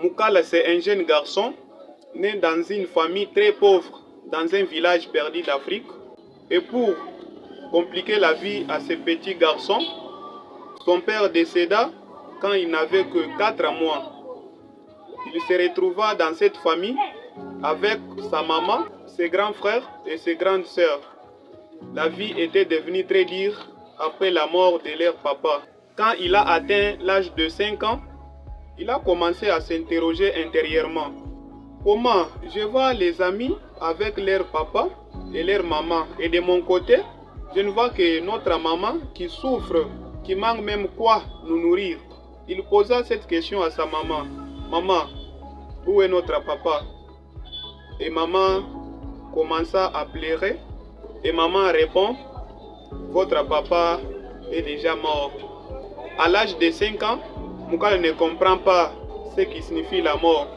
Moukala, c'est un jeune garçon né dans une famille très pauvre, dans un village perdu d'Afrique. Et pour compliquer la vie à ce petit garçon, son père décéda quand il n'avait que 4 mois. Il se retrouva dans cette famille avec sa maman, ses grands frères et ses grandes sœurs. La vie était devenue très dure après la mort de leur papa. Quand il a atteint l'âge de 5 ans, il a commencé à s'interroger intérieurement. Comment je vois les amis avec leur papa et leur maman, et de mon côté, je ne vois que notre maman qui souffre, qui manque même quoi nous nourrir. Il posa cette question à sa maman. Maman, où est notre papa? Et maman commença à pleurer. Et maman répond, votre papa est déjà mort. À l'âge de 5 ans, Moukala ne comprend pas ce qui signifie la mort.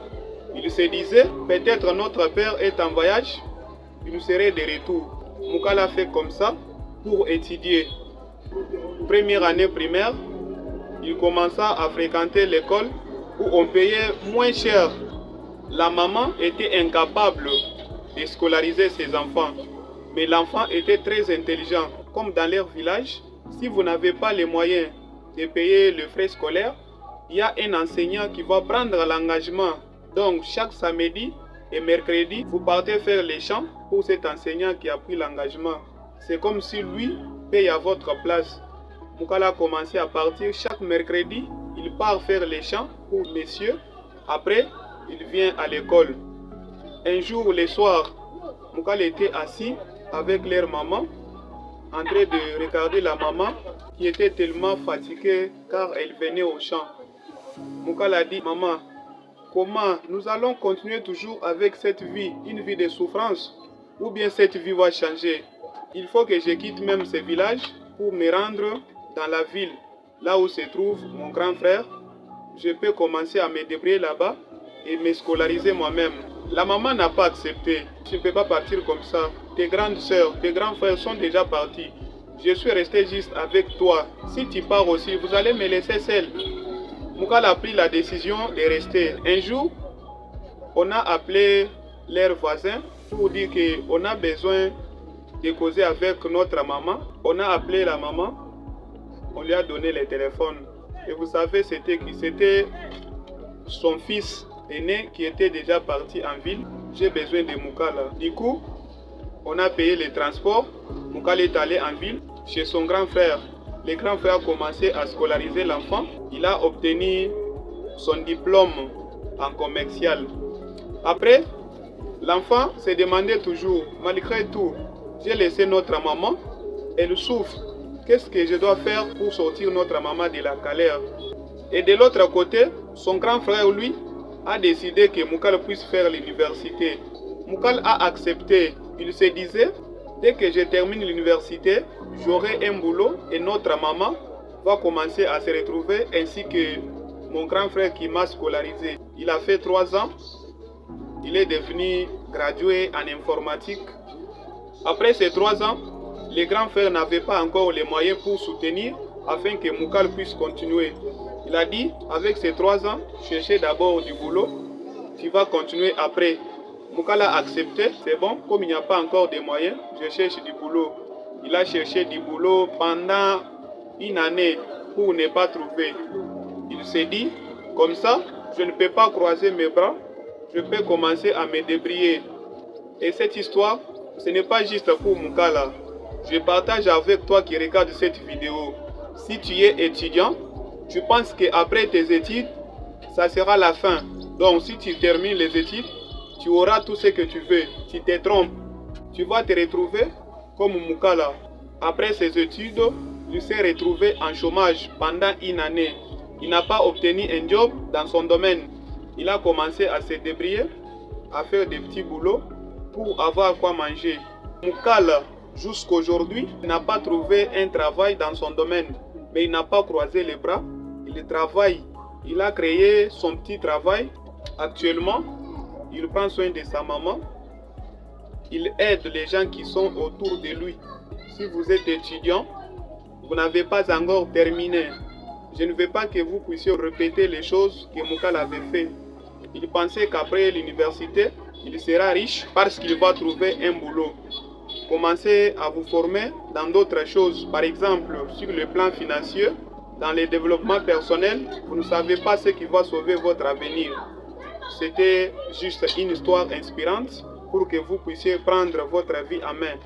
Il se disait, peut-être notre père est en voyage, il serait de retour. Moukala fait comme ça pour étudier. Première année primaire, il commença à fréquenter l'école où on payait moins cher. La maman était incapable de scolariser ses enfants, mais l'enfant était très intelligent. Comme dans leur village, si vous n'avez pas les moyens de payer le frais scolaire, il y a un enseignant qui va prendre l'engagement. Donc chaque samedi et mercredi, vous partez faire les chants pour cet enseignant qui a pris l'engagement. C'est comme si lui paye à votre place. Moukala a commencé à partir chaque mercredi. Il part faire les chants pour messieurs. Après, il vient à l'école. Un jour, le soir, Moukala était assis avec leur maman, en train de regarder la maman qui était tellement fatiguée car elle venait au champ. Moukala a dit, maman, comment nous allons continuer toujours avec cette vie, une vie de souffrance, ou bien cette vie va changer? Il faut que je quitte même ce village pour me rendre dans la ville, là où se trouve mon grand frère. Je peux commencer à me débrouiller là-bas et me scolariser moi-même. La maman n'a pas accepté. Tu ne peux pas partir comme ça. Tes grandes sœurs, tes grands frères sont déjà partis. Je suis resté juste avec toi. Si tu pars aussi, vous allez me laisser seul. Moukala a pris la décision de rester. Un jour, on a appelé leurs voisins pour dire qu'on a besoin de causer avec notre maman. On a appelé la maman, on lui a donné le téléphone. Et vous savez, c'était qui? C'était son fils aîné qui était déjà parti en ville. J'ai besoin de Moukala. Du coup, on a payé le transport. Moukala est allé en ville chez son grand frère. Le grand frère a commencé à scolariser l'enfant. Il a obtenu son diplôme en commercial. Après, l'enfant se demandait toujours, malgré tout, j'ai laissé notre maman, elle souffre. Qu'est-ce que je dois faire pour sortir notre maman de la galère? Et de l'autre côté, son grand frère, lui, a décidé que Moukala puisse faire l'université. Moukala a accepté. Il se disait, dès que je termine l'université, j'aurai un boulot et notre maman va commencer à se retrouver, ainsi que mon grand frère qui m'a scolarisé. Il a fait 3 ans. Il est devenu gradué en informatique. Après ces 3 ans, les grands frères n'avaient pas encore les moyens pour soutenir afin que Moukala puisse continuer. Il a dit, avec ces 3 ans, cherchez d'abord du boulot, tu vas continuer après. Moukala a accepté, c'est bon, comme il n'y a pas encore de moyens, je cherche du boulot. Il a cherché du boulot pendant 1 année pour ne pas trouver. Il s'est dit, comme ça, je ne peux pas croiser mes bras, je peux commencer à me débrouiller. Et cette histoire, ce n'est pas juste pour Moukala. Je partage avec toi qui regarde cette vidéo. Si tu es étudiant, tu penses qu'après tes études, ça sera la fin. Donc si tu termines les études, tu auras tout ce que tu veux. Tu te trompes. Tu vas te retrouver comme Moukala. Après ses études, il s'est retrouvé en chômage pendant 1 année. Il n'a pas obtenu un job dans son domaine. Il a commencé à se débrouiller, à faire des petits boulots pour avoir quoi manger. Moukala, jusqu'aujourd'hui, n'a pas trouvé un travail dans son domaine. Mais il n'a pas croisé les bras. Il travaille. Il a créé son petit travail. Actuellement, il prend soin de sa maman. Il aide les gens qui sont autour de lui. Si vous êtes étudiant, vous n'avez pas encore terminé. Je ne veux pas que vous puissiez répéter les choses que Moukala avait fait. il pensait qu'après l'université, il sera riche parce qu'il va trouver un boulot. Commencez à vous former dans d'autres choses. Par exemple, sur le plan financier, dans le développement personnel, vous ne savez pas ce qui va sauver votre avenir. C'était juste une histoire inspirante pour que vous puissiez prendre votre vie en main.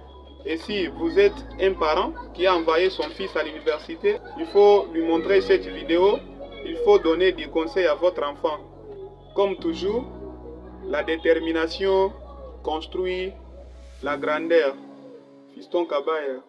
Et si vous êtes un parent qui a envoyé son fils à l'université, il faut lui montrer cette vidéo, il faut donner des conseils à votre enfant. Comme toujours, la détermination construit la grandeur. Fiston Kabaya.